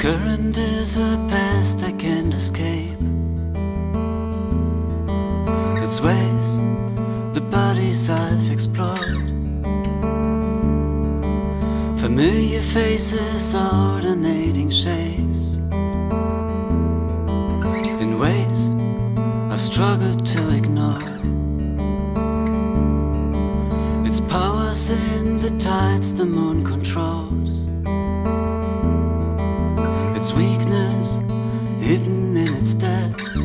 current is a past I can't escape. Its waves, the bodies I've explored, familiar faces, alternating shapes, in ways I've struggled to ignore. Its powers in the tides the moon controls, its weakness hidden in its depths,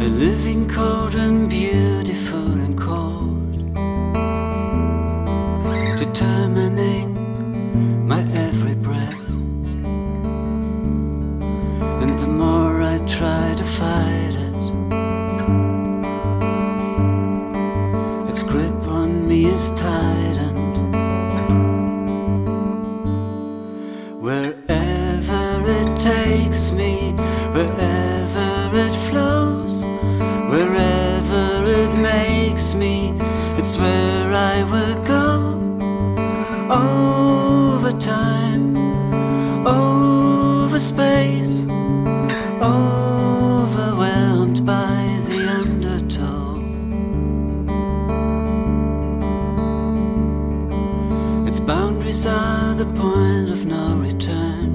a living code and beautiful and cold, determining my every breath. And the more I try to fight it, its grip on me is tightened. Wherever it takes me, wherever it flows, wherever it makes me, it's where I will go. Over time, over space, overwhelmed by the undertow. Its boundaries are the point of no return.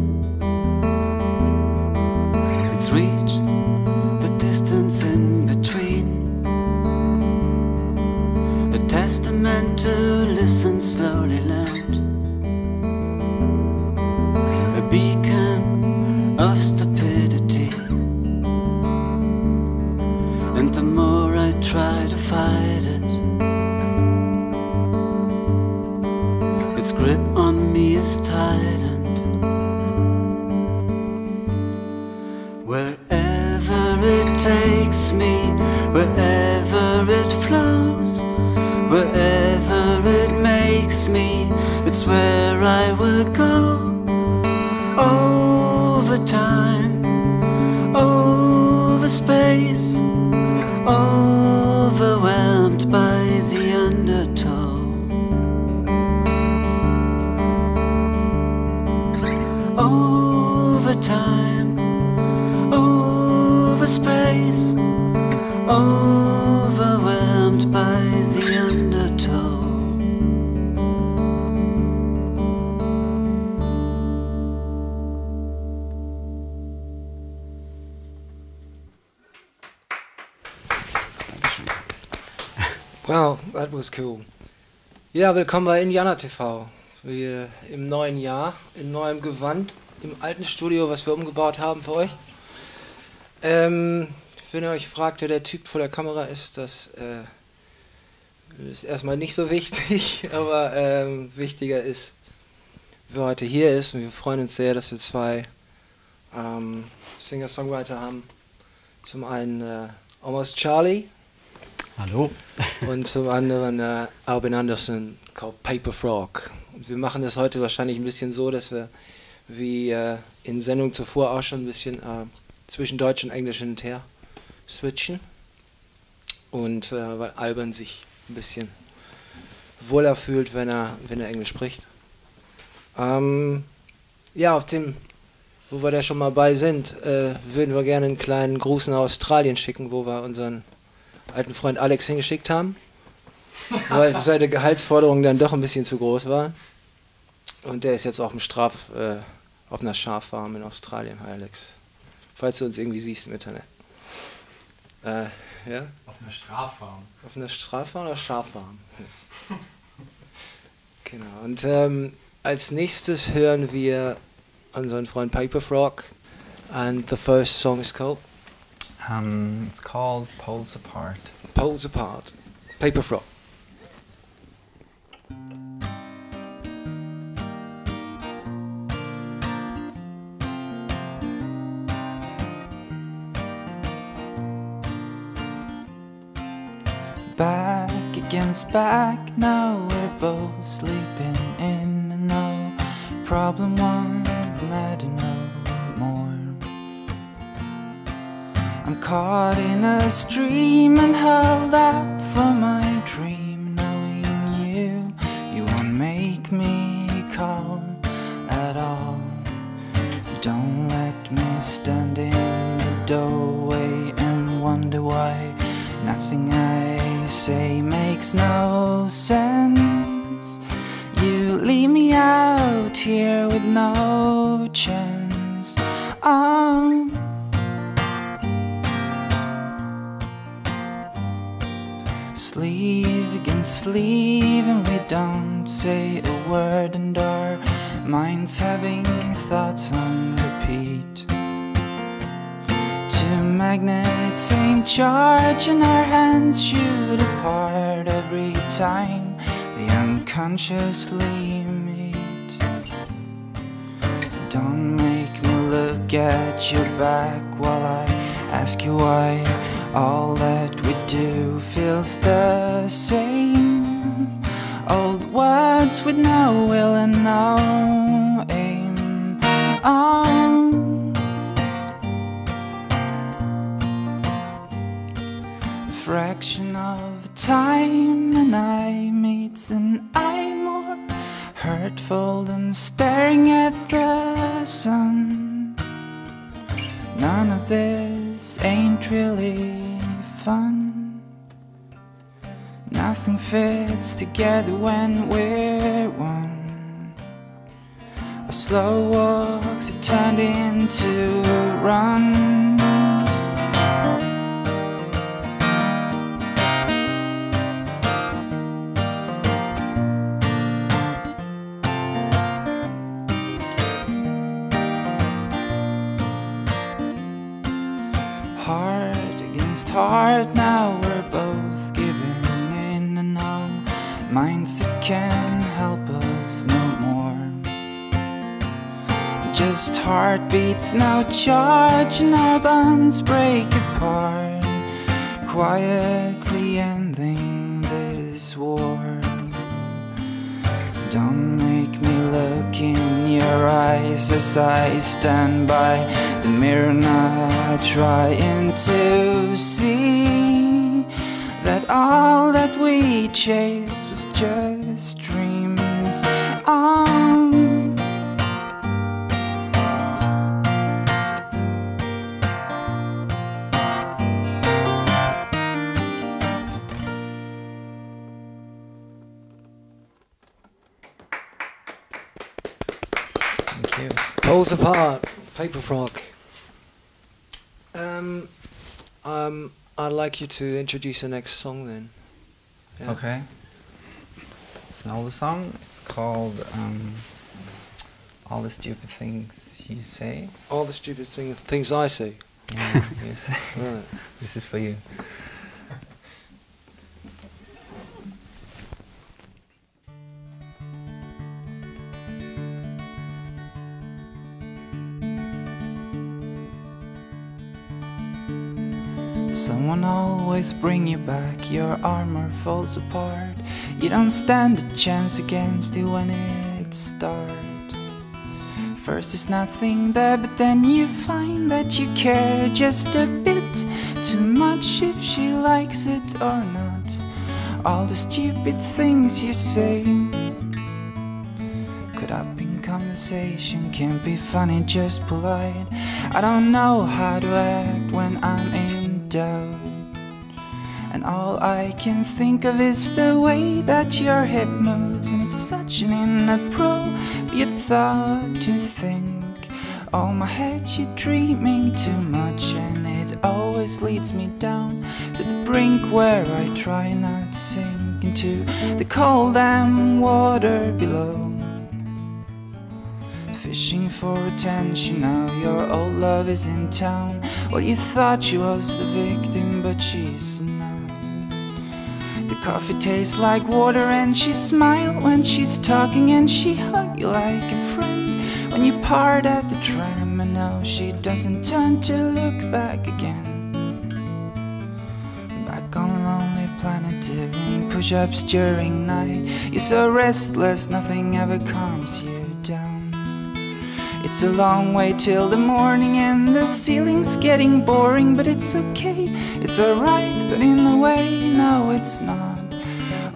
It's reached the distance in between, a testament to listen, slowly learned, a beacon of stupidity. And the more I try to fight it, its grip on me is tightened. Wherever it takes me, wherever it flows, wherever it makes me, it's where I will go. Over time, over space, overwhelmed by the undertow. Over time, over space, overwhelmed by the undertow. Wow, that was cool. Ja, willkommen bei INDIE AHNER TV. Wir im neuen Jahr, in neuem Gewand, im alten Studio, was wir umgebaut haben für euch. Wenn ihr euch fragt, wer der Typ vor der Kamera ist, das ist erstmal nicht so wichtig, aber wichtiger ist, wer heute hier ist. Und wir freuen uns sehr, dass wir zwei Singer-Songwriter haben. Zum einen Almost Charlie. Hallo. Und zum anderen Albin Andersson, called Paper Frog. Und wir machen das heute wahrscheinlich ein bisschen so, dass wir wie in Sendung zuvor auch schon ein bisschen zwischen Deutsch und Englisch hin und her switchen. Und weil Albin sich ein bisschen wohler fühlt, wenn er Englisch spricht. Ja, auf dem, wo wir da schon mal bei sind, würden wir gerne einen kleinen Gruß nach Australien schicken, wo wir unseren alten Freund Alex hingeschickt haben, weil seine Gehaltsforderungen dann doch ein bisschen zu groß waren. Und der ist jetzt auf auf einer Schaffarm in Australien. Hi Alex. Falls du uns irgendwie siehst im Internet. Ja? Auf einer Straffarm. Auf einer Straffarm oder Schaffarm? Genau. Und als nächstes hören wir unseren Freund Paper Frog. And the first song is called? It's called Poles Apart. Poles Apart. Paper Frog. Back against back, now we're both sleeping in, and no problem one matter no more. I'm caught in a stream and held up from my dream, knowing you won't make me calm at all. go away and wonder why nothing I say makes no sense. You leave me out here with no chance. Sleeve against sleeve, and we don't say a word, and our minds having thoughts on repeat. Two magnets, same charge, and our hands shoot apart every time they unconsciously meet. Don't make me look at your back while I ask you why all that we do feels the same. Old words with no will and no aim. Fraction of time and I meets, and I'm more hurtful than staring at the sun. None of this ain't really fun. Nothing fits together when we're one. Our slow walks have turned into runs. Heart against heart, now we're both giving in, and no mindset can help us no more. Just heartbeats now charge, and our bonds break apart, quietly ending this war. Don't make me look in your eyes as I stand by the mirror, not trying to see that all that we chased was just dreams. Poles apart, Paper Frog. I'd like you to introduce the next song then. Yeah. Okay. It's an older song. It's called All the Stupid Things You Say. All the stupid things I say. Yeah, yes. Right. This is for you. Someone always bring you back, your armor falls apart. You don't stand a chance against it when it starts. First there's nothing there, but then you find that you care just a bit too much if she likes it or not. All the stupid things you say, caught up in conversation, can't be funny, just polite. I don't know how to act when I'm in doubt, and all I can think of is the way that your head moves, and it's such an inappropriate thought to think. Oh my head, you're dreaming too much, and it always leads me down to the brink where I try not to sink into the cold damn water below. Fishing for attention, now your old love is in town. Well, you thought she was the victim, but she's not. The coffee tastes like water, and she smiles when she's talking, and she hugs you like a friend when you part at the tram. And now she doesn't turn to look back again. Back on a lonely planet doing push-ups during night. You're so restless, nothing ever calms you down. It's a long way till the morning, and the ceiling's getting boring, but it's okay, it's alright, but in a way, no it's not.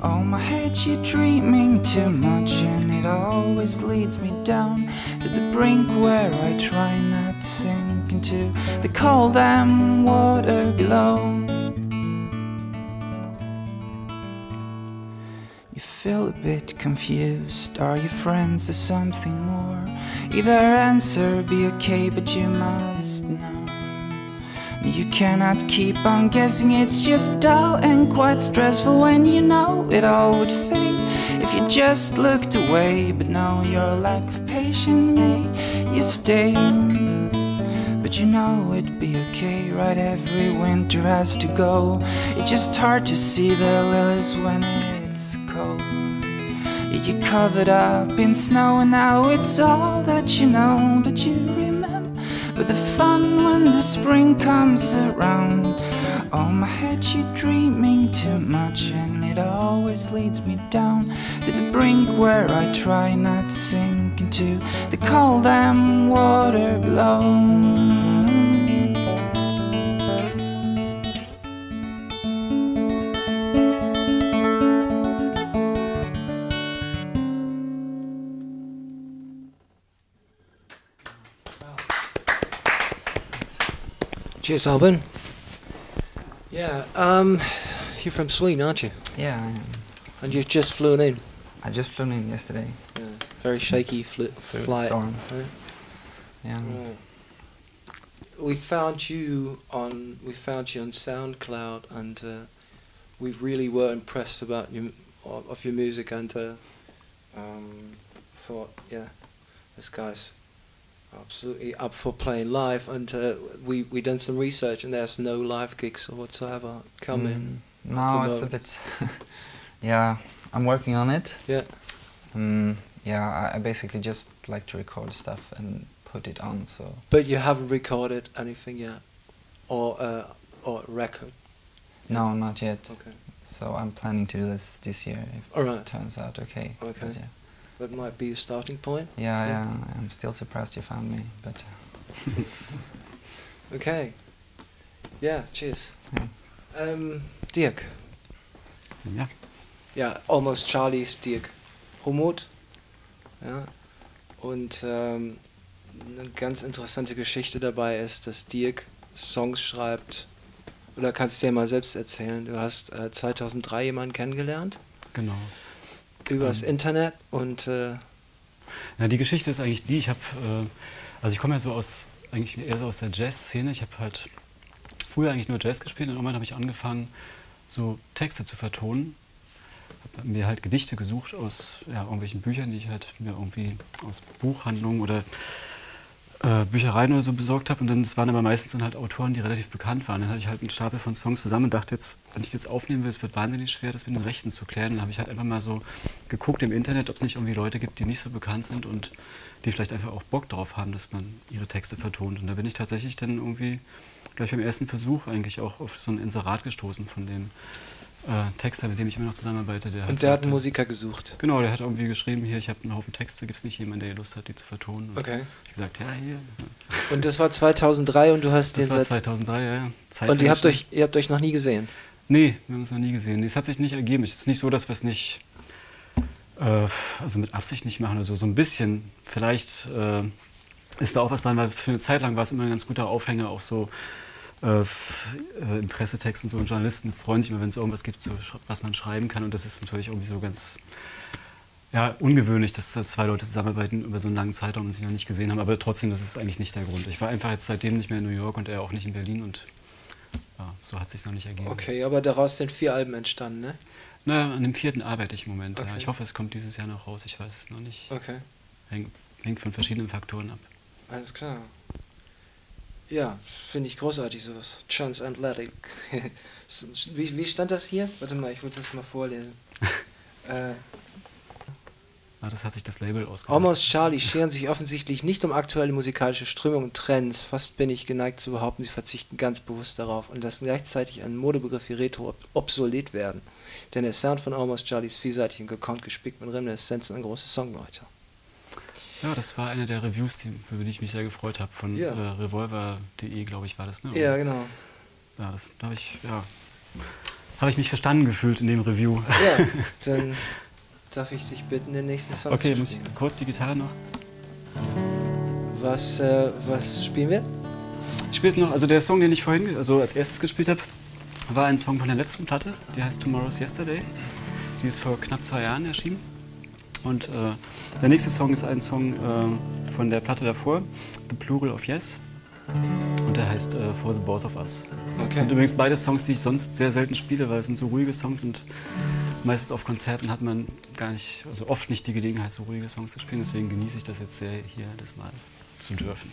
Oh my head, you're dreaming too much, and it always leads me down to the brink where I try not to sink into into the cold and water below. You feel a bit confused. Are you friends or something more? Either answer be okay, but you must know. You cannot keep on guessing, it's just dull and quite stressful when you know it all would fade if you just looked away. But now your lack of patience made you stay. But you know it'd be okay, right? Every winter has to go. It's just hard to see the lilies when it's cold. You're covered up in snow and now it's all that you know. But you remember the fun when the spring comes around. Oh, my head, you're dreaming too much, and it always leads me down to the brink where I try not to sink into the cold and water below. Cheers, Albin. Yeah, you're from Sweden, aren't you? Yeah, I am. And you've just flown in? I just flew in yesterday. Yeah, very shaky flight. Storm. Right? Yeah. Right. We found you on SoundCloud, and we really were impressed about your music, and thought, yeah, this guy's absolutely up for playing live, and we done some research, and there's no live gigs or whatsoever coming. No, it's a bit. Yeah, I'm working on it. Yeah. Yeah, I basically just like to record stuff and put it on. So. But you haven't recorded anything yet, or record? No, not yet. Okay. So I'm planning to do this year if it turns out okay. Okay. But yeah. That might be a starting point. Yeah, yeah. I'm still surprised you found me, but. Okay. Yeah. Cheers. Yeah. Dirk. Ja. Ja, Almost Charlie's Dirk Hummuth. Ja. Und eine ganz interessante Geschichte dabei ist, dass Dirk Songs schreibt. Oder kannst du dir mal selbst erzählen? Du hast 2003 jemanden kennengelernt. Genau. Übers Internet und Ja, die Geschichte ist eigentlich die, also ich komme ja so eigentlich eher so aus der Jazz-Szene. Ich habe halt früher eigentlich nur Jazz gespielt und irgendwann habe ich angefangen, so Texte zu vertonen. Habe mir halt Gedichte gesucht aus irgendwelchen Büchern, die ich halt mir irgendwie aus Buchhandlungen oder Büchereien oder so besorgt habe. Und dann, das waren aber meistens dann halt Autoren, die relativ bekannt waren. Dann hatte ich halt einen Stapel von Songs zusammen und dachte jetzt, wenn ich das jetzt aufnehmen will, es wird wahnsinnig schwer, das mit den Rechten zu klären. Dann habe ich halt einfach mal so geguckt im Internet, ob es nicht irgendwie Leute gibt, die nicht so bekannt sind und die vielleicht einfach auch Bock drauf haben, dass man ihre Texte vertont. Und da bin ich tatsächlich dann irgendwie gleich beim ersten Versuch eigentlich auch auf so ein Inserat gestoßen von dem Texter, mit dem ich immer noch zusammenarbeite. Und der hat einen Musiker gesucht? Genau, der hat irgendwie geschrieben, hier, ich habe einen Haufen Texte, gibt es nicht jemanden, der Lust hat, die zu vertonen? Und okay. Ich habe gesagt, ja, hier. Und das war 2003 und du hast das den war 2003, ja. Und ihr habt euch noch nie gesehen? Nee, wir haben uns noch nie gesehen. Nee, es hat sich nicht ergeben. Es ist nicht so, dass wir es nicht, also mit Absicht nicht machen oder so. So ein bisschen, vielleicht ist da auch was dran, weil für eine Zeit lang war es immer ein ganz guter Aufhänger, auch so in Pressetexten so, und Journalisten freuen sich immer, wenn es irgendwas gibt, so, was man schreiben kann, und das ist natürlich irgendwie so ganz ungewöhnlich, dass zwei Leute zusammenarbeiten über so einen langen Zeitraum und sich noch nicht gesehen haben, aber trotzdem, das ist eigentlich nicht der Grund. Ich war einfach jetzt seitdem nicht mehr in New York und er auch nicht in Berlin, und ja, so hat es sich noch nicht ergeben. Okay, aber daraus sind 4 Alben entstanden, ne? Na, an dem 4. arbeite ich im Moment. Okay. Ja. Ich hoffe, es kommt dieses Jahr noch raus, ich weiß es noch nicht. Okay. Hängt von verschiedenen Faktoren ab. Alles klar. Ja, finde ich großartig, sowas. Transatlantic. Wie stand das hier? Warte mal, ich will das mal vorlesen. Das hat sich das Label ausgedacht. Almost Charlie scheren sich offensichtlich nicht um aktuelle musikalische Strömungen und Trends. Fast bin ich geneigt zu behaupten, sie verzichten ganz bewusst darauf und lassen gleichzeitig einen Modebegriff wie Retro obsolet werden. Denn der Sound von Almost Charlie ist vielseitig und gekonnt gespickt mit Reminiszenzen an große Songwriter. Ja, das war eine der Reviews, für die ich mich sehr gefreut habe, von revolver.de, glaube ich, war das, ne? Ja, genau. Ja, da habe ich mich verstanden gefühlt in dem Review. Ja, dann darf ich dich bitten, den nächsten Song zu spielen. Okay, muss ich kurz die Gitarre noch? Was spielen wir? Ich spiele jetzt noch, also der Song, den ich vorhin als erstes gespielt habe, war ein Song von der letzten Platte, die heißt Tomorrow's Yesterday. Die ist vor knapp 2 Jahren erschienen. Und der nächste Song ist ein Song von der Platte davor, The Plural of Yes. Und der heißt For the Both of Us. Okay. Das sind übrigens beide Songs, die ich sonst sehr selten spiele, weil es sind so ruhige Songs und meistens auf Konzerten hat man gar nicht, also oft nicht die Gelegenheit, so ruhige Songs zu spielen. Deswegen genieße ich das jetzt sehr, hier das mal zu dürfen.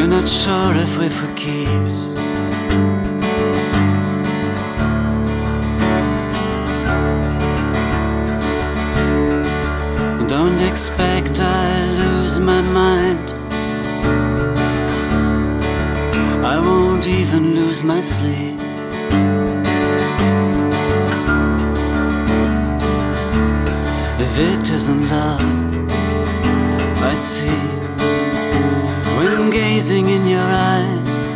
Not sure if we're for keeps. Don't expect I lose my mind. I won't even lose my sleep. If it isn't love I see when gazing in your eyes,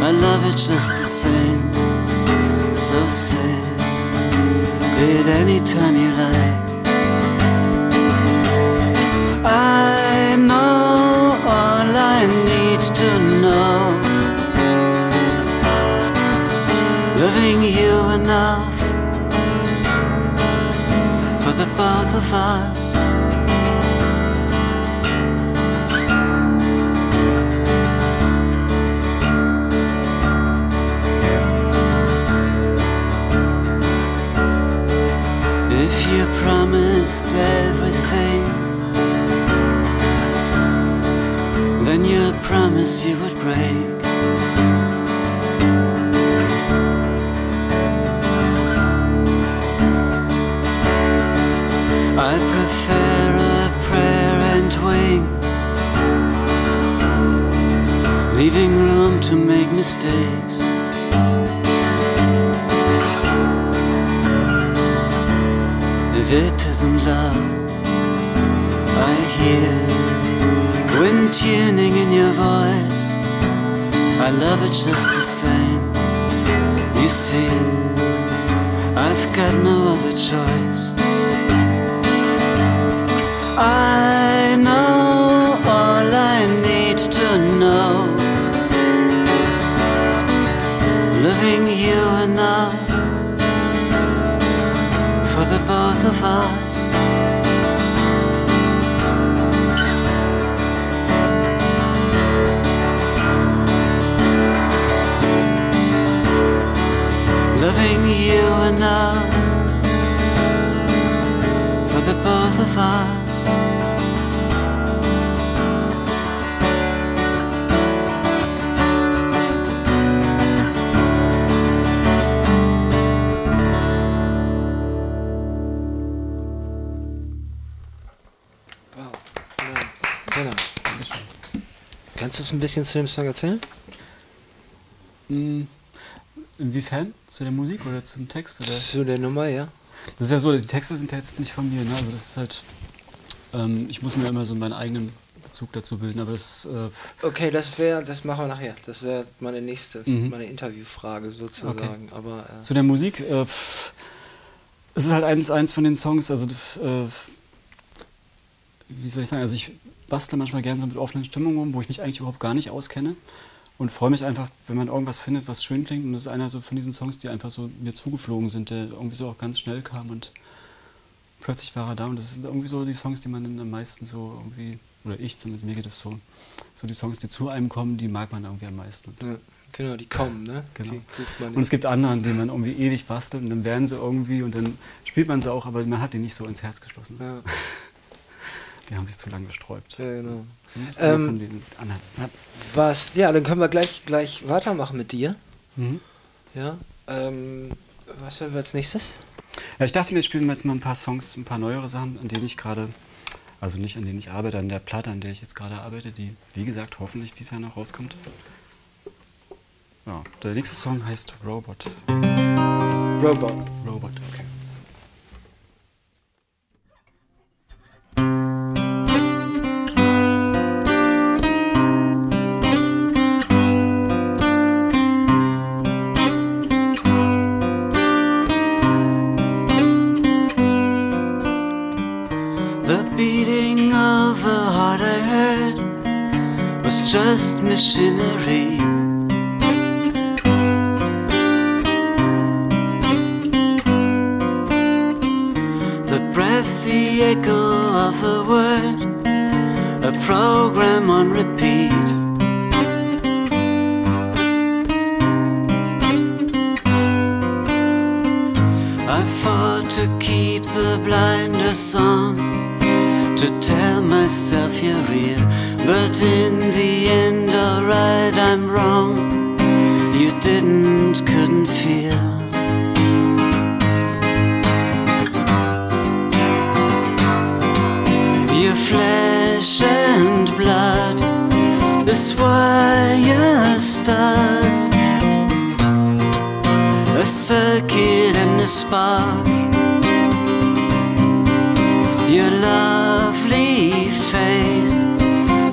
I love it just the same. So say it anytime you like. I know all I need to know. Loving you enough for the both of us. If you promised everything, then you promised you would break. I prefer a prayer and wing, leaving room to make mistakes. If it isn't love I hear when tuning in your voice, I love it just the same. You see, I've got no other choice. I know all I need to know. Loving you enough for the both of us. Loving you enough for the both of us. Kannst du uns ein bisschen zu dem Song erzählen? Inwiefern? Zu der Musik oder zum Text? Oder? Zu der Nummer, ja. Das ist ja so, die Texte sind ja jetzt nicht von mir. Ne? Also das ist halt, ich muss mir immer so meinen eigenen Bezug dazu bilden. Aber das, okay, das machen wir nachher. Das wäre meine nächste, meine Interviewfrage sozusagen. Okay. Aber, zu der Musik, es ist halt eins von den Songs, also wie soll ich sagen, also ich bastle manchmal gerne so mit offenen Stimmungen rum, wo ich mich eigentlich überhaupt gar nicht auskenne und freue mich einfach, wenn man irgendwas findet, was schön klingt, und das ist einer so von diesen Songs, die einfach so mir zugeflogen sind, der irgendwie so auch ganz schnell kam und plötzlich war er da, und das sind irgendwie so die Songs, die man dann am meisten so irgendwie, oder ich zumindest, mir geht das so die Songs, die zu einem kommen, die mag man irgendwie am meisten. Ja, genau, die kommen, ne? Genau. Und es gibt andere, an denen man irgendwie ewig bastelt und dann werden sie irgendwie und dann spielt man sie auch, aber man hat die nicht so ins Herz geschlossen. Ja. Die haben sich zu lange gesträubt. Ja, genau. Von den anderen. Ja. Ja, dann können wir gleich weitermachen mit dir. Mhm. Ja. Was hören wir als nächstes? Ja, ich dachte mir, spielen jetzt mal ein paar Songs, ein paar neuere Sachen, an denen ich gerade, also nicht an denen ich arbeite, an der Platte, an der ich jetzt gerade arbeite, die, wie gesagt, hoffentlich dieses Jahr noch rauskommt. Ja, der nächste Song heißt Robot. Robot. Robot. Okay. The beating of a heart I heard was just machinery. The breath, the echo of a word, a program on repeat. I fought to keep the blinders on, to tell myself you're real, but in the end, alright, I'm wrong. You couldn't feel. Your flesh and blood, this wire starts a circuit and a spark. Your lovely face,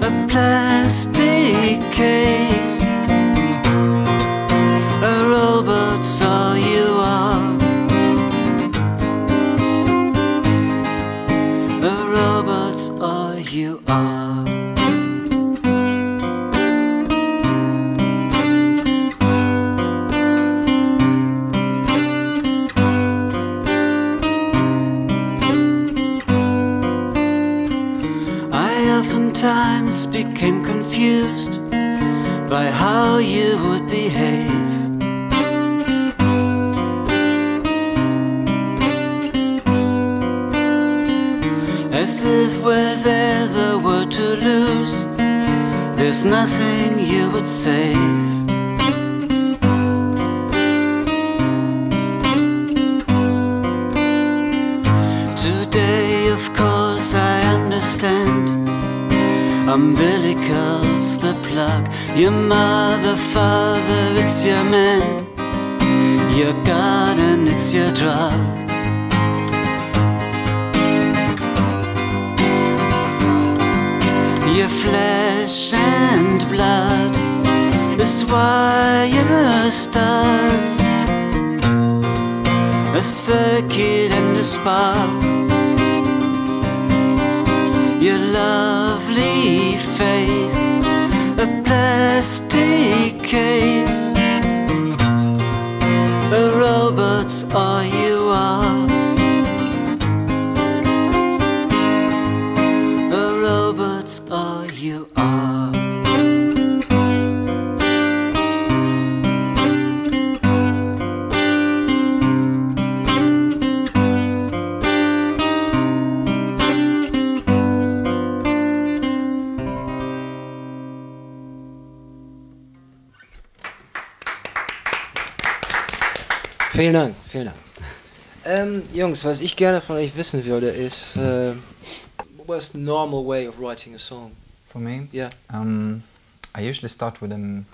a plastic case, a robot's all you are. A robot's all you are. Oftentimes became confused by how you would behave. As if we're there, the word to lose, there's nothing you would save. Today, of course, I understand. Umbilical's the plug. Your mother, father, it's your man. Your garden, it's your drug. Your flesh and blood, this wire starts a circuit and a spark. Your lovely face, a plastic case, a robot's all you are. A robot's all you are. Vielen Dank, vielen Dank. Jungs, was ich gerne von euch wissen würde, ist, what's the normal way of writing a song? For me? Yeah. I usually start with a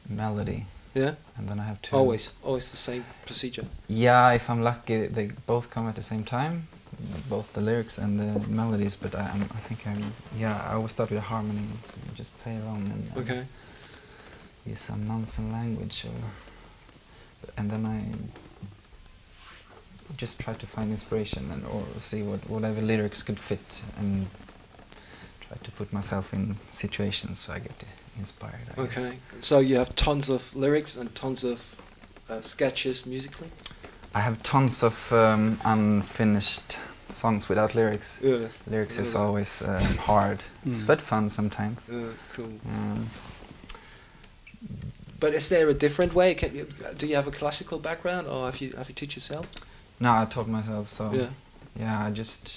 melody. Yeah? And then I have to... Always the same procedure? Yeah, if I'm lucky, they both come at the same time. Both the lyrics and the melodies, but I always start with a harmony, so you just play around and Okay. use some nonsense language, and then I just try to find inspiration or see whatever lyrics could fit and try to put myself in situations so I get inspired. I guess. Okay, so you have tons of lyrics and tons of sketches musically? I have tons of unfinished songs without lyrics. Yeah. Lyrics is always hard, but fun sometimes. Cool. But is there a different way? Do you have a classical background, or have you taught yourself? No, I taught myself. So yeah, I just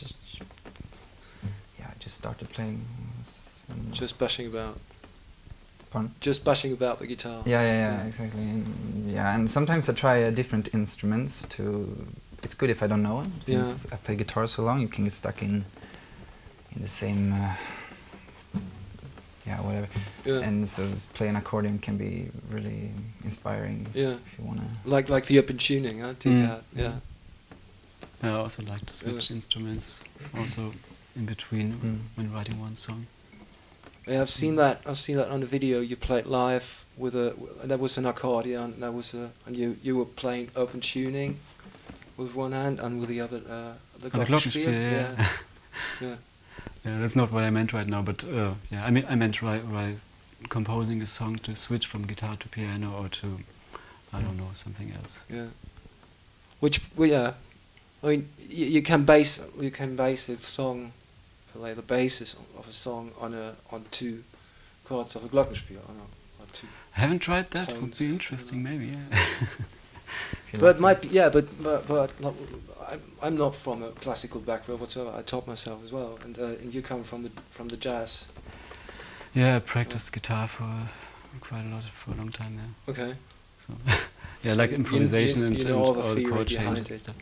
started playing. Just bashing about. Pardon? Just bashing about the guitar. Yeah, exactly. And sometimes I try different instruments to. It's good if I don't know them. Since I play guitar so long, you can get stuck in the same. yeah, whatever. Yeah. And so playing accordion can be really inspiring. Yeah. If you wanna. Like the up and tuning, huh? Yeah. I also like to switch instruments, also in between when writing one song. Yeah, I've seen that on the video. You played live with that was an accordion. That was and you were playing open tuning with one hand and with the other the Glockenspiel. Yeah. Yeah. Yeah, that's not what I meant right now, but yeah, I meant while composing a song to switch from guitar to piano or to, I don't know, something else. Yeah. Yeah, I mean, you can base the song, like the basis of a song on 2 chords of a Glockenspiel, or 2. I haven't tried that. Tones, Would be interesting, maybe. Yeah. But it might be, yeah, but not, I'm not from a classical background whatsoever. I taught myself as well, and you come from the jazz. Yeah, I practiced guitar for quite a lot for a long time. Yeah. Okay. So yeah, So like improvisation you know all the all the theory chord behind changes and it. stuff.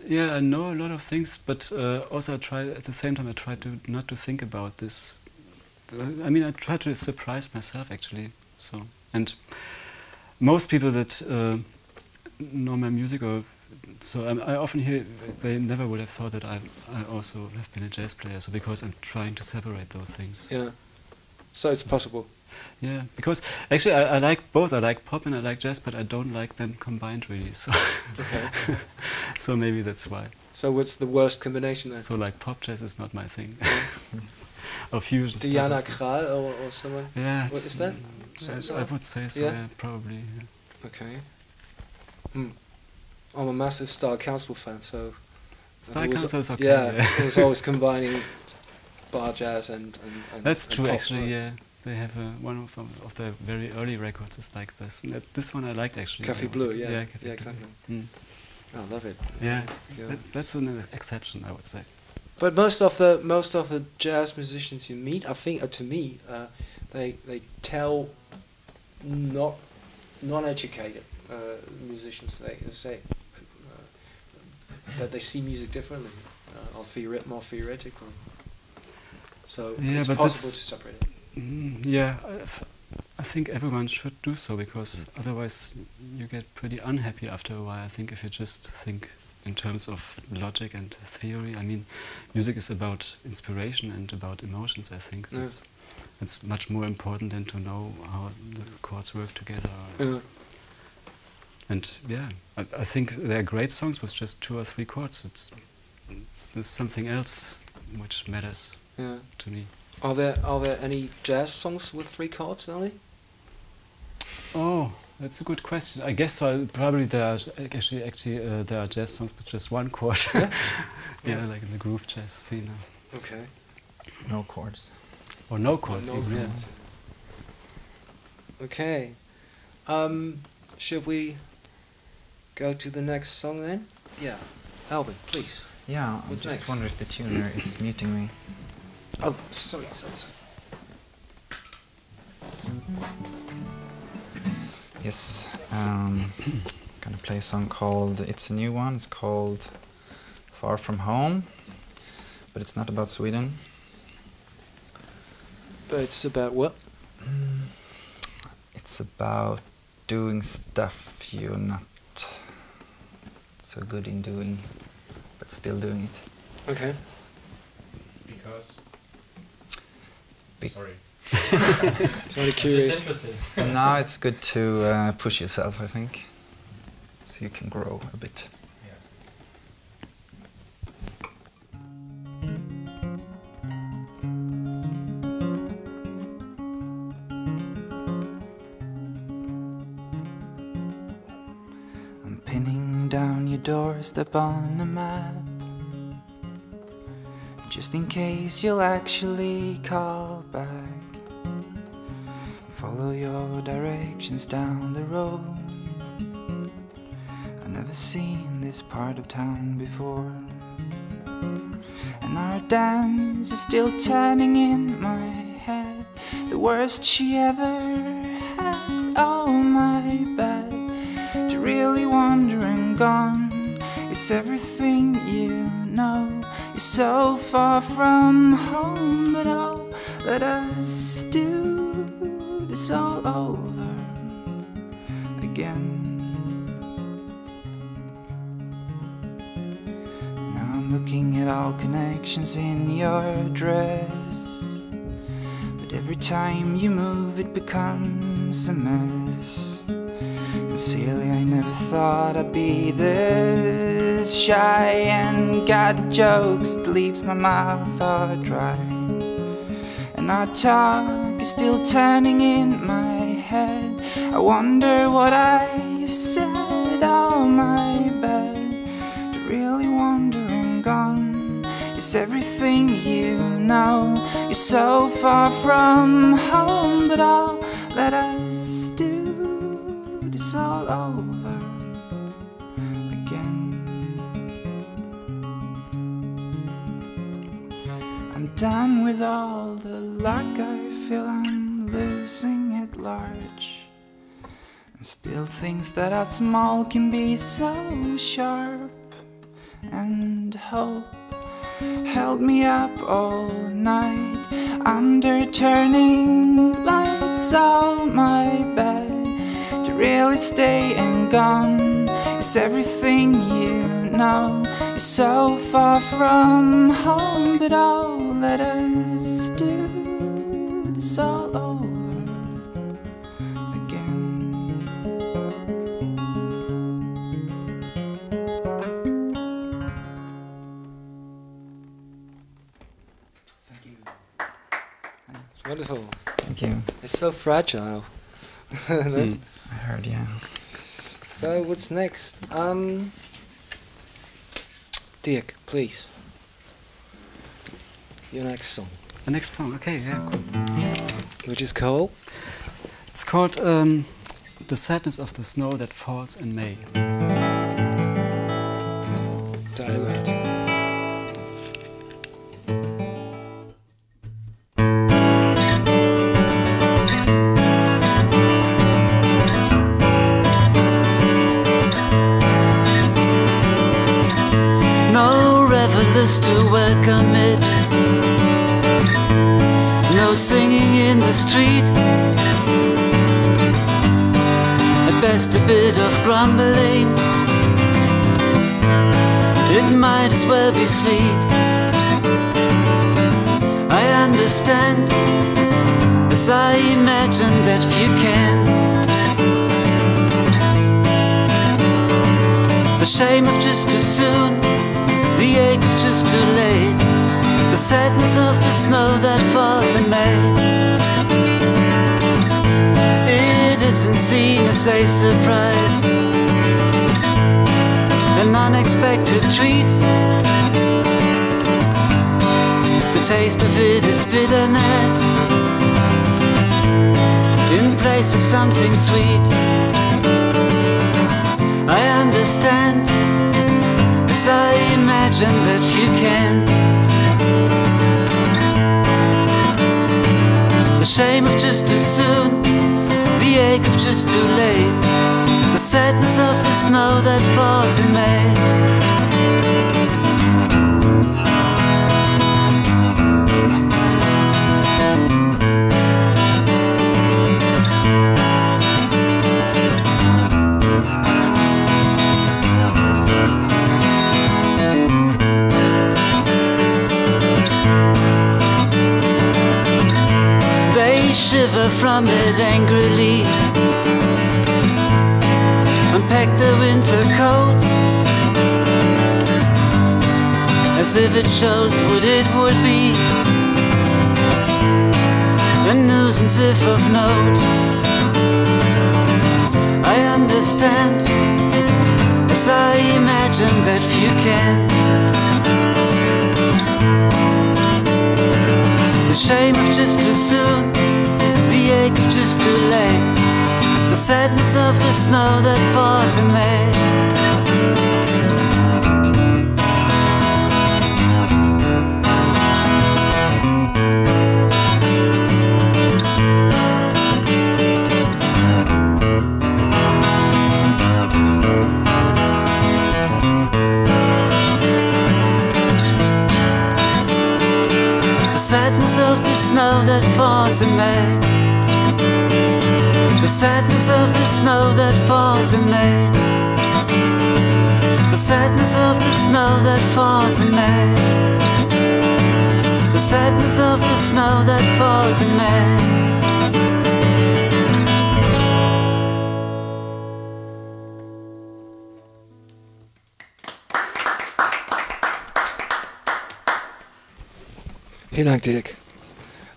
Yeah, I know a lot of things, but also I try at the same time. I try to not to think about this. I mean, I try to surprise myself actually. So and most people that know my music, or so I often hear they never would have thought that I also have been a jazz player. So because I'm trying to separate those things. Yeah. So it's possible. Yeah, because actually I like both. I like pop and I like jazz, but I don't like them combined really. So Okay. so maybe that's why. So what's the worst combination then? So like pop jazz is not my thing. Or fusion. Diana stuff is- Krall or someone? Yeah. What is that? I would say so. Yeah? Yeah, probably. Yeah. Okay. I'm a massive Style Council fan, so Style it was- Council is okay. Yeah, it was always combining bar jazz and That's and true, pop, actually. right? Yeah, they have one of their very early records is like this. And this one I liked actually. Café Also. Bleu, yeah, Yeah, yeah, Café Bleu. exactly. Mm. I love it. Yeah, Yeah. that's an exception, I would say. But most of the jazz musicians you meet, I think, to me, they tell non-educated musicians. They say that they see music differently, or more theoretically. So Yeah, it's but possible that's- to separate it. Yeah, I think everyone should do so, because otherwise you get pretty unhappy after a while. I think if you just think in terms of logic and theory, I mean, music is about inspiration and about emotions. I think that's much more important than to know how the chords work together. And yeah, I think there are great songs with just 2 or 3 chords. There's something else which matters to me. Are there any jazz songs with 3 chords only? Oh, that's a good question. I guess so. Probably there are actually there are jazz songs with just 1 chord. Yeah? Yeah, like in the groove jazz scene. Okay. No chords. Or no chords No even. chords. Okay. Should we go to the next song then? Yeah. Albin, please. Yeah, I What's just next? wonder if the tuner is muting me. Oh, sorry. Yes, gonna play a song called, it's a new one, it's called Far From Home, but it's not about Sweden. But it's about what? It's about doing stuff you're not so good in doing, but still doing it. Okay. Because? Be- Sorry. It's only curious. Interested. Now it's good to push yourself, I think, so you can grow a bit. I'm pinning down your doorstep on a map, just in case you'll actually call back. Follow your directions down the road. I've never seen this part of town before, and our dance is still turning in my head. The worst she ever had. Oh my bad, to really wander and gone. It's everything you know. You're so far from home, but I'll let us do this all over again. Now I'm looking at all connections in your dress, but every time you move it becomes a mess. Sincerely, I never thought I'd be this shy and got the jokes that leaves my mouth all dry. And our talk is still turning in my head. I wonder what I said. Oh, my bad, to really wander and gone. It's everything you know. You're so far from home, but I'll let us do this all over again. I'm done with all the luck. I feel I'm losing at large, and still things that are small can be so sharp. And hope held me up all night under turning lights. Oh, my bad, really stay and gone. It's everything you know. You're so far from home, but I'll let us do this all over again. Thank you. It's wonderful. Thank you. It's so fragile. I heard, yeah. So what's next? Dirk, please. Your next song. The next song, okay, yeah, cool. Which is called? It's called The Sadness of the Snow That Falls in May. Dialect. To welcome it. No singing in the street. At best a bit of grumbling. It might as well be sleet. I understand, as I imagine that few can. The shame of just too soon, the ache of just too late, the sadness of the snow that falls in May. It isn't seen as a surprise, an unexpected treat. The taste of it is bitterness in place of something sweet. I understand, as I imagine that you can. The shame of just too soon, the ache of just too late, the sadness of the snow that falls in May. Shiver from it angrily, unpack their winter coats, as if it shows what it would be, a nuisance if of note. I understand, as I imagine that few can. The shame of just too soon, the ache of just too late, the sadness of the snow that falls in May. snow that falls in May. The sadness of the snow that falls in May. The sadness of the snow that falls in May. The sadness of the snow that falls in May. Vielen Dank, Dirk.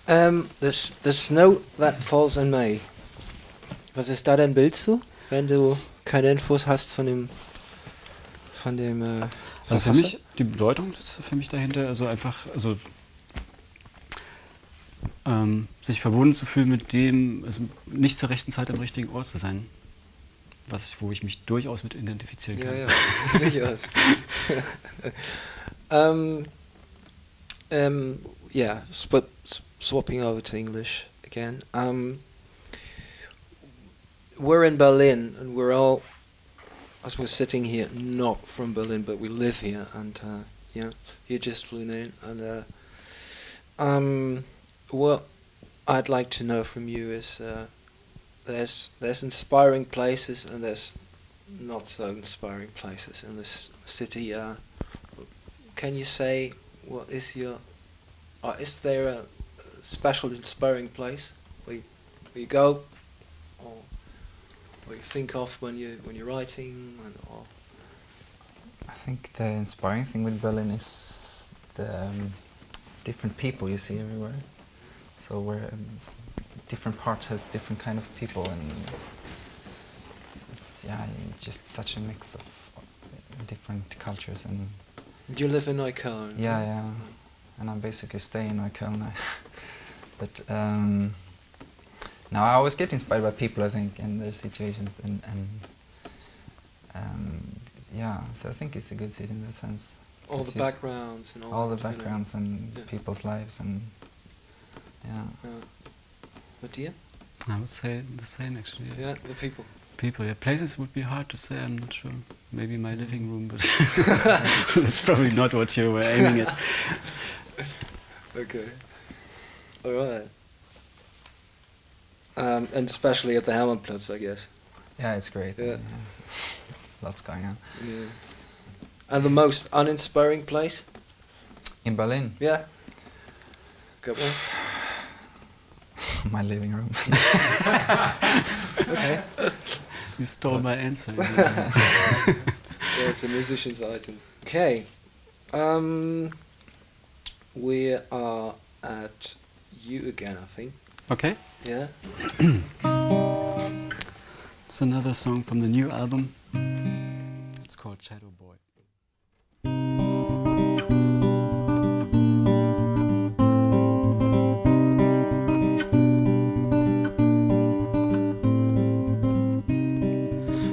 The Snow That Falls in May. Was ist da dein Bild zu, wenn du keine Infos hast von dem also für mich, die Bedeutung ist für mich dahinter, also einfach, also sich verbunden zu fühlen mit dem, also nicht zur rechten Zeit am richtigen Ort zu sein. Wo ich mich durchaus mit identifizieren kann. Ja, ja, sicher. Yeah, swapping over to English again. We're in Berlin, and we're all, as we're sitting here, not from Berlin, but we live here, and yeah, you just flew in, and what I'd like to know from you is there's inspiring places and there's not so inspiring places in this city. Can you say what is your is there a special inspiring place where you go, or what you think of when you're writing, or? I think the inspiring thing with Berlin is the different people you see everywhere. So where different part has different kind of people, and it's yeah, just such a mix of different cultures. And you live in Neukölln? Yeah, yeah, and I basically stay in Neukölln now. But now I always get inspired by people, I think, in their situations, and yeah, so I think it's a good city in that sense. All the backgrounds and all the backgrounds, you know, and yeah, people's lives, and yeah. What do you? I would say the same, actually. Yeah, the people. People, yeah. Places would be hard to say, I'm not sure. Maybe my living room, but that's probably not what you were aiming at. Okay. All right. And especially at the Hermannplatz, I guess. Yeah, it's great. Yeah. Lots going on. Yeah. And the most uninspiring place? In Berlin? Yeah. Got one? My living room. Okay. You stole my answer. Yeah, it's a musician's item. Okay. We are at you again, I think. Okay. Yeah. It's another song from the new album. It's called Shadow Boy.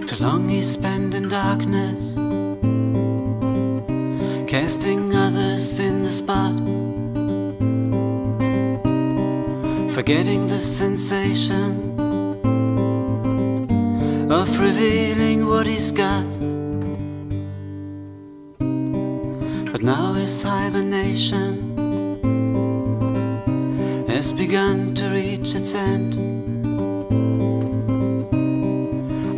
Too long he spent in darkness, casting others in the spot, forgetting the sensation of revealing what he's got. But now his hibernation has begun to reach its end.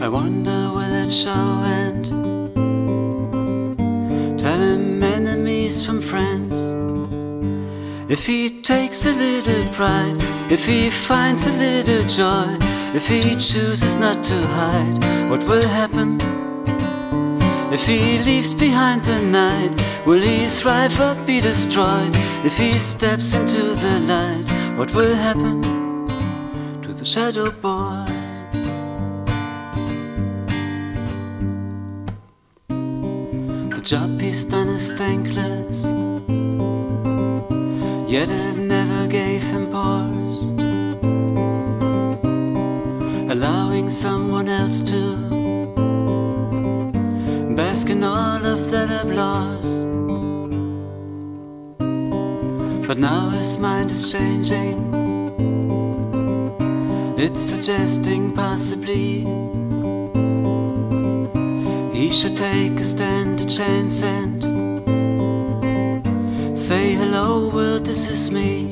I wonder, will it show and tell him enemies from friends? If he takes a little pride, if he finds a little joy, if he chooses not to hide, what will happen? If he leaves behind the night, will he thrive or be destroyed? If he steps into the light, what will happen to the shadow boy? The job he's done is thankless, yet it never gave him pause, allowing someone else to bask in all of that applause. But now his mind is changing, it's suggesting possibly he should take a stand, a chance, and say, hello world, this is me.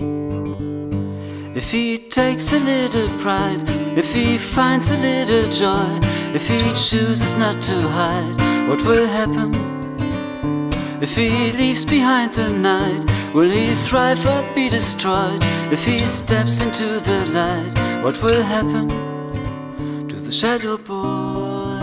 if he takes a little pride, if he finds a little joy, if he chooses not to hide, what will happen? If he leaves behind the night, will he thrive or be destroyed? If he steps into the light, what will happen to the shadow boy?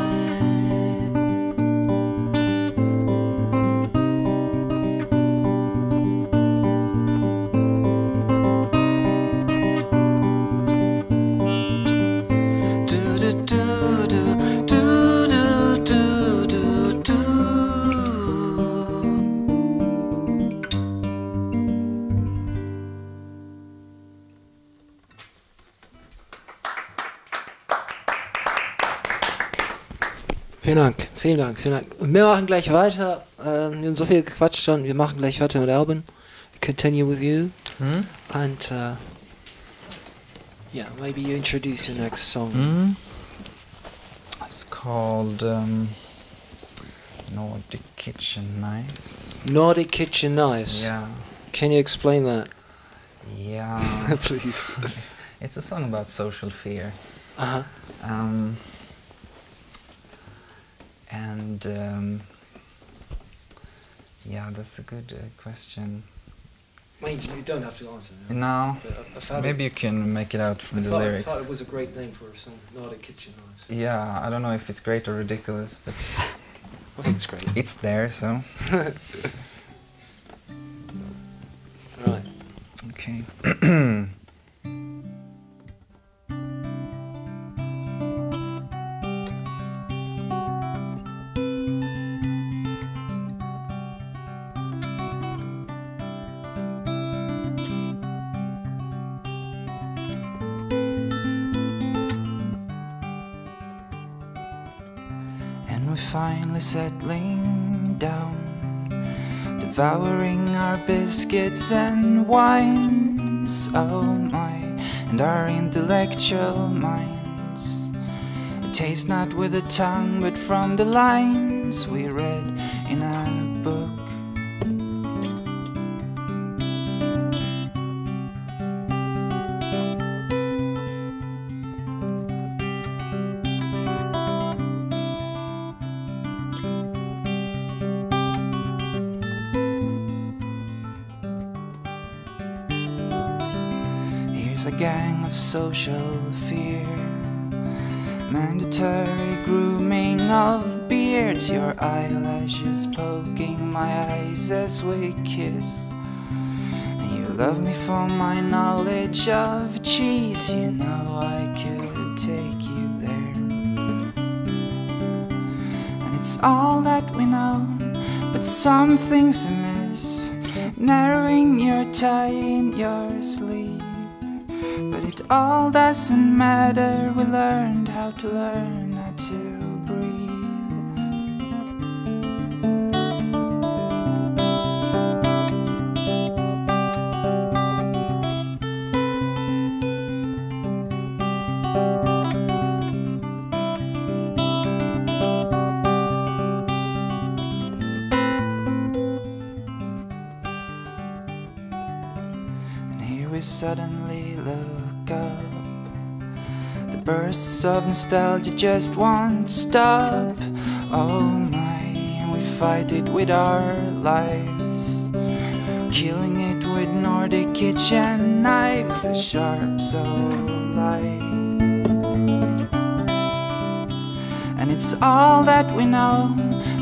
Vielen Dank, vielen Dank, vielen Dank. Und wir machen gleich weiter. Wir haben so viel gequatscht schon. Wir machen gleich weiter mit Albin. Continue with you. And yeah, maybe you introduce your next song. It's called Nordic Kitchen Knives. Nordic Kitchen Knives. Yeah. Can you explain that? Yeah. Please. It's a song about social fear. Uh-huh. And yeah, that's a good question. Well, you don't have to answer. No, maybe you can make it out from the lyrics. I thought it was a great name for a song, Nordic Kitchen Knives. Yeah, I don't know if it's great or ridiculous, but I think it's great. It's there, so. Right. Okay. Finally settling down, devouring our biscuits and wines, oh my, and our intellectual minds. Taste not with the tongue, but from the lines we read in a book. A gang of social fear, mandatory grooming of beards, your eyelashes poking my eyes as we kiss. And you love me for my knowledge of cheese, you know I could take you there. And it's all that we know, but something's amiss, narrowing your tie in your sleeve. But it all doesn't matter, we learned how to learn how to breathe. And here we suddenly look up. The bursts of nostalgia just won't stop. Oh my, and we fight it with our lives, killing it with Nordic kitchen knives, so sharp, so light. And it's all that we know,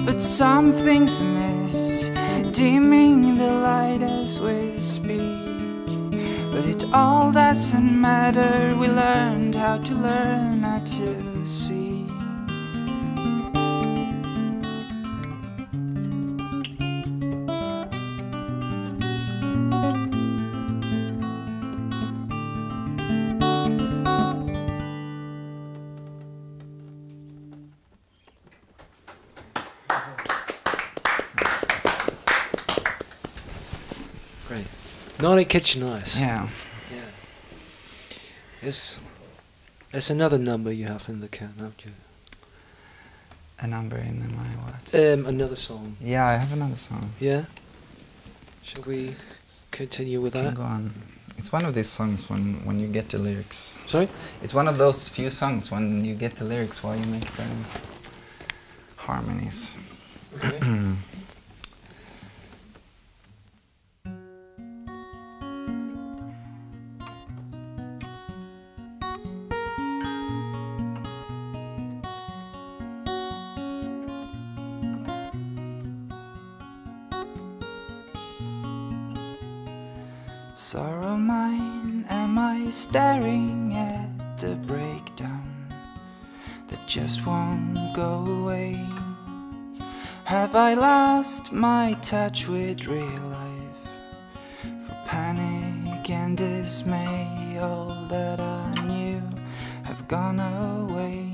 but something's amiss, dimming the light as we speak. But it all doesn't matter, we learned how to learn how to see. Great. Nordic Kitchen Knives. Yeah. It's another number you have in the can, haven't you? A number in my what? Another song. Yeah, I have another song. Yeah? Shall we continue with Can that? go on. It's one of these songs when you get the lyrics. Sorry? It's one of those few songs when you get the lyrics while you make the harmonies. Okay. Sorrow mine, am I staring at the breakdown that just won't go away? Have I lost my touch with real life? For panic and dismay, all that I knew have gone away.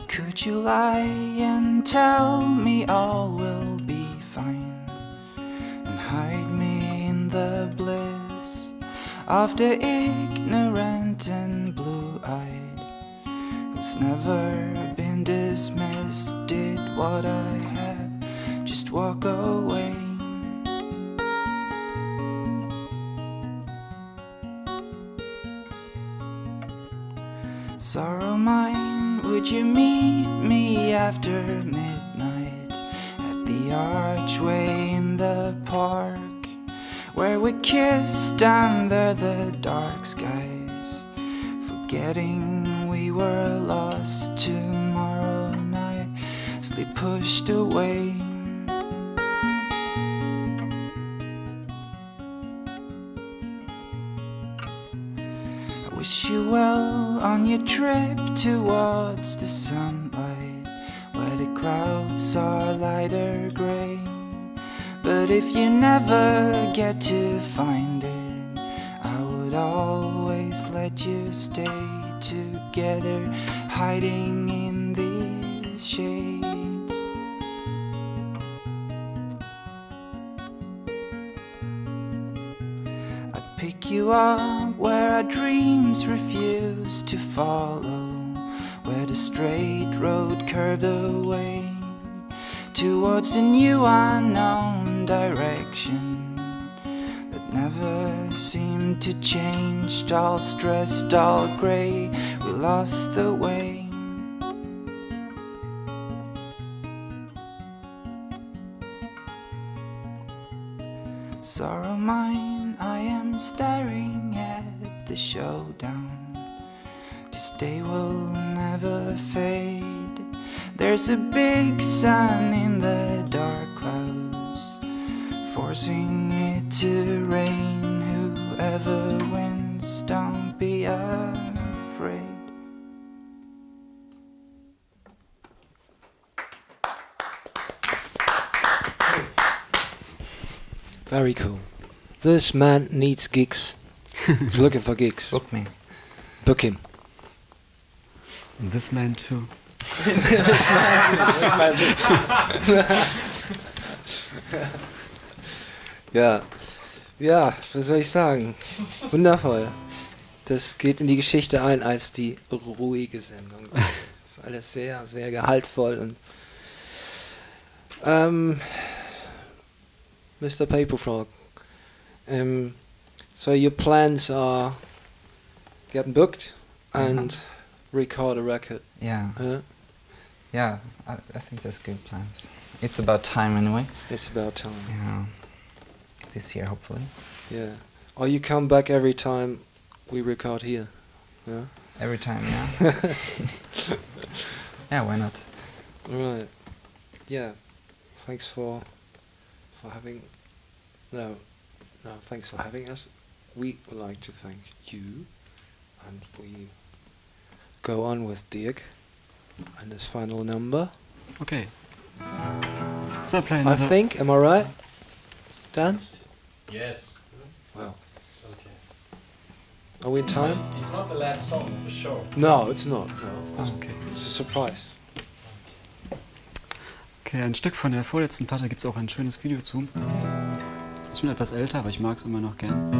Could you lie and tell me all will be fine, and hide me in the bliss of the ignorant and blue-eyed, who's never been dismissed, did what I had, just walk away? Sorrow mine, would you meet me after midnight at the archway in the park, where we kissed under the dark skies, forgetting we were lost? Tomorrow night, sleep pushed away. I wish you well on your trip towards the sunlight, where the clouds are lighter grey. But if you never get to find it, I would always let you stay together, hiding in these shades. I'd pick you up where our dreams refuse to follow, where the straight road curved away towards a new unknown direction that never seemed to change. All stressed, all grey, we lost the way. Sorrow mine, I am staring at the showdown. This day will never fade. There's a big sun in the dark clouds, forcing it to rain. Whoever wins, don't be afraid. Very cool. This man needs gigs. He's looking for gigs. Book me. Book him. And this man too. Das mein Ja, ja, was soll ich sagen? Wundervoll. Das geht in die Geschichte ein als die ruhige Sendung. Das ist alles sehr, sehr gehaltvoll. Und Mr. Paperfrog, so your plans are getting booked and record a record. Yeah. Yeah, I think that's good plans. It's about time anyway. It's about time. Yeah. This year, hopefully. Yeah. Or you come back every time we record here. Yeah. Every time, yeah. Yeah, why not? Right. Yeah. Thanks for having. No. Thanks for having us. We would like to thank you, and we go on with Dirk and his final number. Okay. So play I another. think. Am I right? Dan? Yes. Well. Okay. Are we in time? It's not the last song of the show. No, it's not. No. Oh, okay. It's a surprise. Okay, ein Stück von der vorletzten Platte gibt es auch ein schönes Video zu. Ist schon etwas älter, aber ich mag es immer noch gern.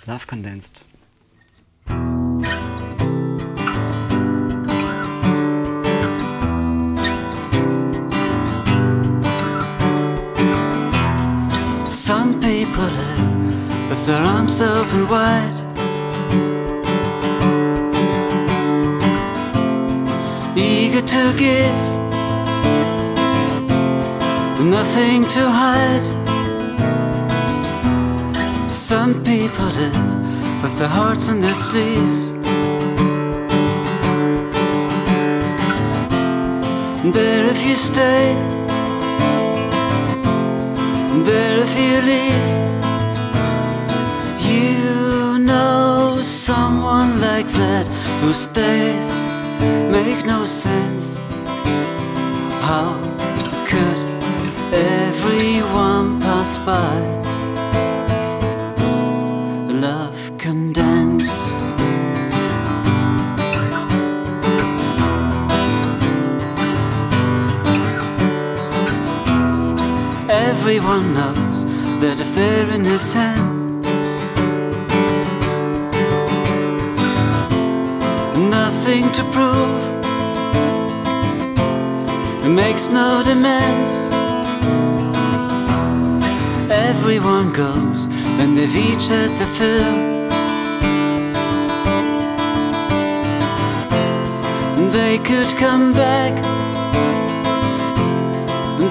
Love Condensed. Some people live with their arms open wide, eager to give, nothing to hide. Some people live with their hearts on their sleeves, there if you stay, there if you leave. You know someone like that who stays. Make no sense. How could everyone pass by? Love condensed. Everyone knows that if they're in his hands, nothing to prove, it makes no demands. Everyone goes and they've each had their fill. They could come back,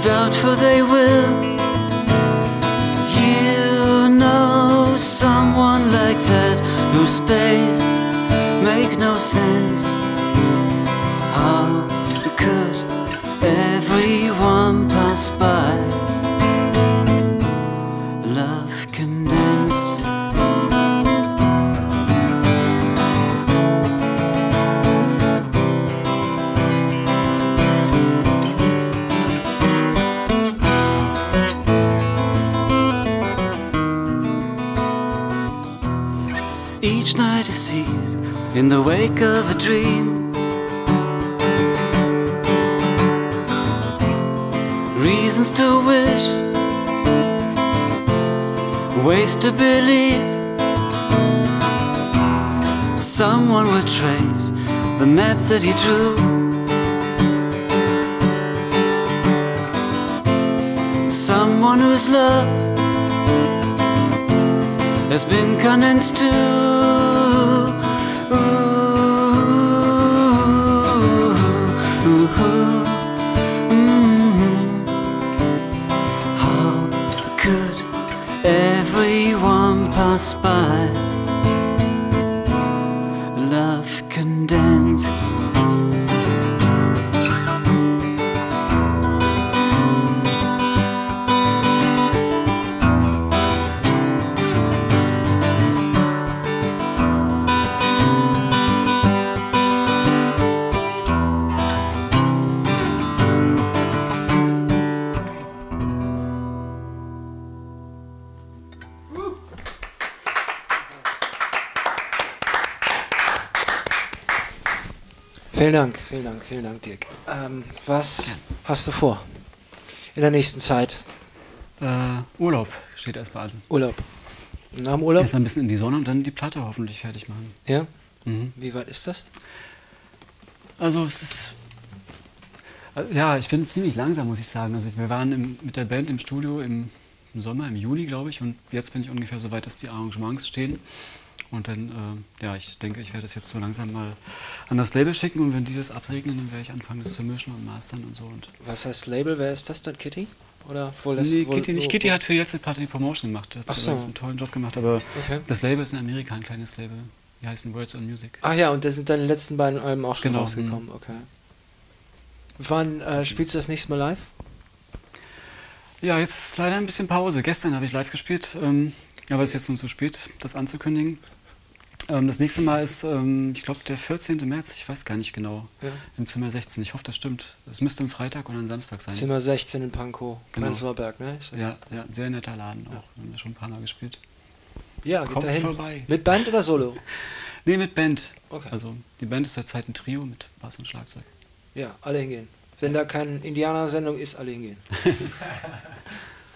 doubtful they will. You know someone like that who stays. Make no sense. How could everyone pass by? Love condensed. Each night he sees in the wake of a dream reasons to wish, ways to believe. Someone would trace the map that he drew. Someone whose love has been condensed to. How could everyone pass by? Love condensed. Vielen Dank, Dirk. Was hast du vor in der nächsten Zeit? Urlaub steht erstmal an. Urlaub. Nach dem Urlaub? Erstmal ein bisschen in die Sonne und dann die Platte hoffentlich fertig machen. Ja? Mhm. Wie weit ist das? Also es ist... Ja, ich bin ziemlich langsam, muss ich sagen. Also wir waren mit der Band im Studio im Sommer, im Juli, glaube ich. Und jetzt bin ich ungefähr so weit, dass die Arrangements stehen. Und dann, ja, ich denke, ich werde das jetzt so langsam mal an das Label schicken. Und wenn die das absegnen, dann werde ich anfangen, das zu mischen und mastern und so. Und was heißt Label? Wer ist das dann? Kitty? Oder nee, Kitty nicht. Kitty hat für die letzte Party die Promotion gemacht. Hat einen tollen Job gemacht. Aber das Label ist in Amerika ein kleines Label. Die heißen Words on Music. Ach ja, und da sind deine letzten beiden Alben auch schon rausgekommen. Okay. Wann spielst du das nächste Mal live? Ja, jetzt ist leider ein bisschen Pause. Gestern habe ich live gespielt, aber es ist jetzt nun zu spät, das anzukündigen. Das nächste Mal ist, ich glaube, der 14. März, ich weiß gar nicht genau, im Zimmer 16. Ich hoffe, das stimmt. Es müsste am Freitag oder am Samstag sein. Zimmer 16 in Pankow, genau. Berg, ne? Ja, ja, sehr netter Laden auch. Haben wir schon ein paar Mal gespielt. Ja, geht dahin. Vorbei. Mit Band oder Solo? Nee, mit Band. Okay. Also die Band ist derzeit ein Trio mit Bass und Schlagzeug. Ja, alle hingehen. Wenn da keine Indianer-Sendung ist, alle hingehen.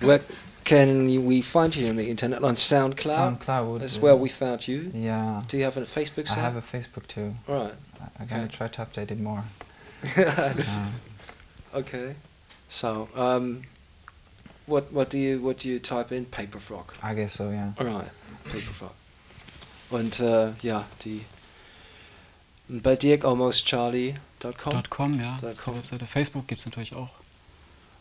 Where can we find you on the internet? On SoundCloud? SoundCloud. That's where we found you. Yeah. Do you have a Facebook site? I have a Facebook too. Right. I'm gonna try to update it more. Okay. So, what do you type in? Paper Frog. I guess so, yeah. Alright, Paper Frog. Und ja, die bei Dirk almostcharlie.com. .com, ja, das ist die Webseite. Facebook gibt es natürlich auch.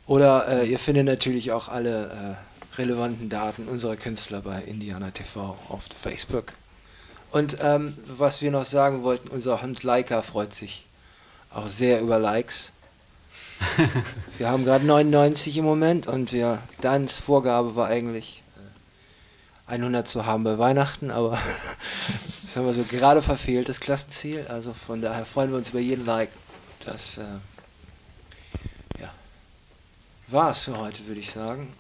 Oder ihr findet natürlich auch alle relevanten Daten unserer Künstler bei INDIE AHNER TV auf Facebook. Und was wir noch sagen wollten, unser Hund Laika freut sich auch sehr über Likes. Wir haben gerade 99 im Moment und Dans Vorgabe war eigentlich 100 zu haben bei Weihnachten, aber das haben wir so gerade verfehlt, das Klassenziel. Also von daher freuen wir uns über jeden Like. Das war es für heute, würde ich sagen.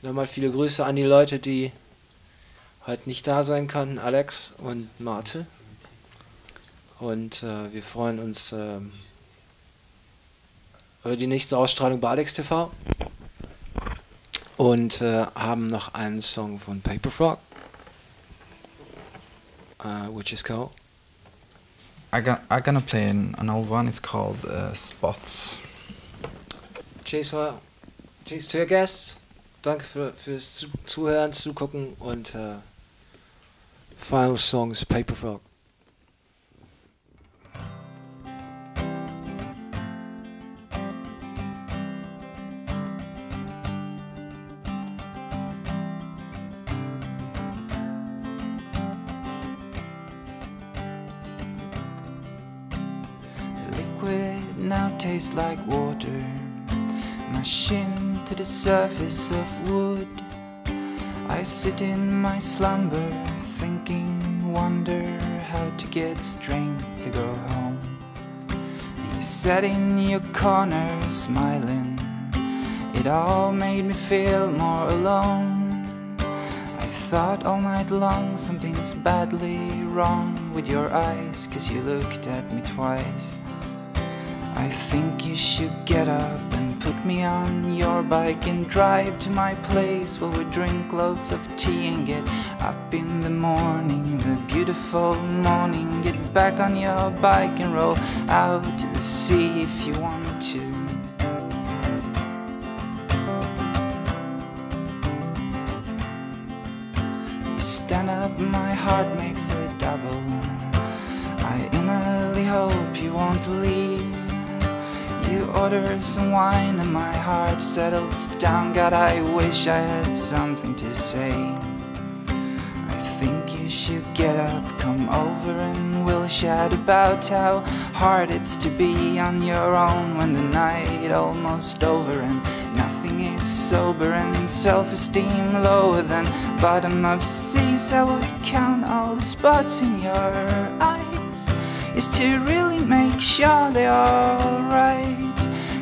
Nochmal viele Grüße an die Leute, die heute nicht da sein konnten, Alex und Marte. Und wir freuen uns über die nächste Ausstrahlung bei Alex TV. Und haben noch einen Song von Paper Frog, which is called... I'm gonna play an old one, it's called Spots. Cheers to your guests. Danke fürs Zuhören, Zugucken und final song is Paper Frog. The liquid now tastes like water. My shin to the surface of wood. I sit in my slumber, thinking, wonder how to get strength to go home. You sat in your corner, smiling. It all made me feel more alone. I thought all night long something's badly wrong with your eyes, 'cause you looked at me twice. I think you should get up and put me on your bike and drive to my place where we drink loads of tea and get up in the morning, the beautiful morning. Get back on your bike and roll out to the sea if you want to. You stand up, my heart makes a double. I innerly hope you won't leave. You order some wine and my heart settles down. God, I wish I had something to say. I think you should get up, come over and we'll chat about how hard it's to be on your own when the night almost over and nothing is sober and self-esteem lower than bottom of seas. I would count all the spots in your eyes is to really make sure they're all right.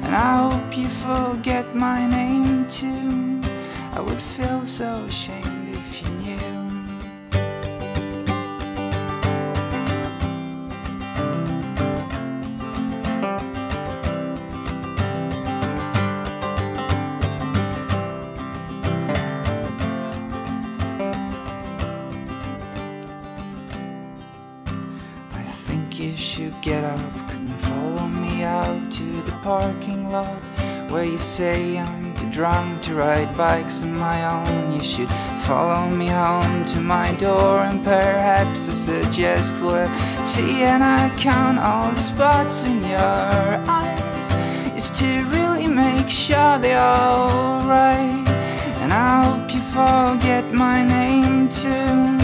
And I hope you forget my name too. I would feel so ashamed if you knew. I think you should get up and follow me out to the parking lot where you say I'm too drunk to ride bikes on my own. You should follow me home to my door and perhaps I suggest we'll have tea and I count all the spots in your eyes is to really make sure they're all right. And I hope you forget my name too.